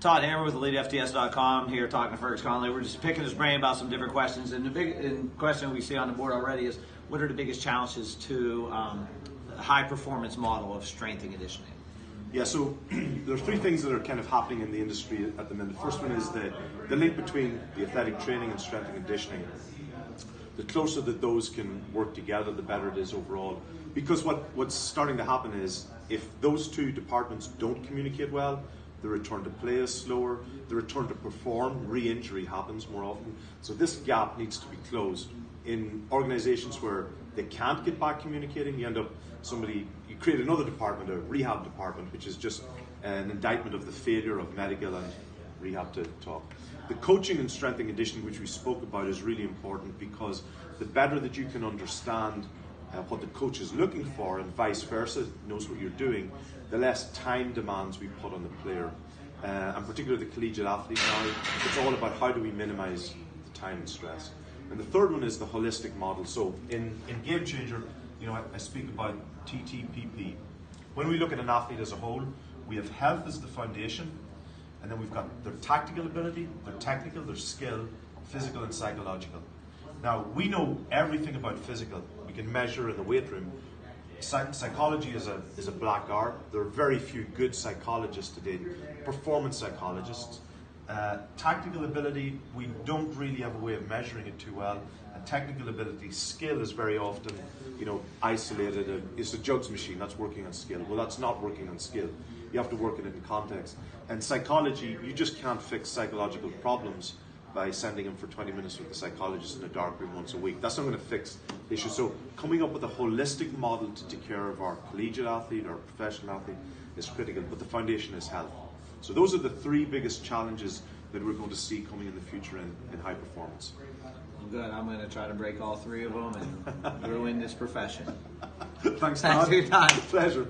Todd Hammer with EliteFTS.com here talking to Fergus QandA. We're just picking his brain about some different questions. And the big question we see on the board already is, what are the biggest challenges to the high performance model of strength and conditioning? Yeah, so there are three things that are kind of happening in the industry at the minute. The first one is the link between the athletic training and strength and conditioning. The closer that those can work together, the better it is overall. Because what's starting to happen is, if those two departments don't communicate well, the return to play is slower, the return to perform, re-injury happens more often. So this gap needs to be closed. In organizations where they can't get back communicating, you end up you create another department, a rehab department, which is just an indictment of the failure of medical and rehab to talk. The coaching and strength and conditioning, which we spoke about, is really important, because the better that you can understand what the coach is looking for, and vice versa, knows what you're doing, the less time demands we put on the player. And particularly the collegiate athlete now, it's all about how do we minimize the time and stress. And the third one is the holistic model. So in Game Changer, I speak about TTPP. When we look at an athlete as a whole, we have health as the foundation, and then we've got their tactical ability, their technical, their skill, physical and psychological. Now, we know everything about physical. We can measure in the weight room. Psychology is a black art. There are very few good psychologists today, performance psychologists. Tactical ability, we don't really have a way of measuring it too well. And technical ability, skill is very often, isolated. It's a jugs machine, that's working on skill. Well, that's not working on skill. You have to work it in context. And psychology, you just can't fix psychological problems by sending them for 20 minutes with a psychologist in a dark room once a week. That's not going to fix the issue. So coming up with a holistic model to take care of our collegiate athlete, our professional athlete, is critical, but the foundation is health. So those are the three biggest challenges that we're going to see coming in the future in high performance. Good. I'm going to try to break all three of them and ruin this profession. Thanks for your time. Pleasure.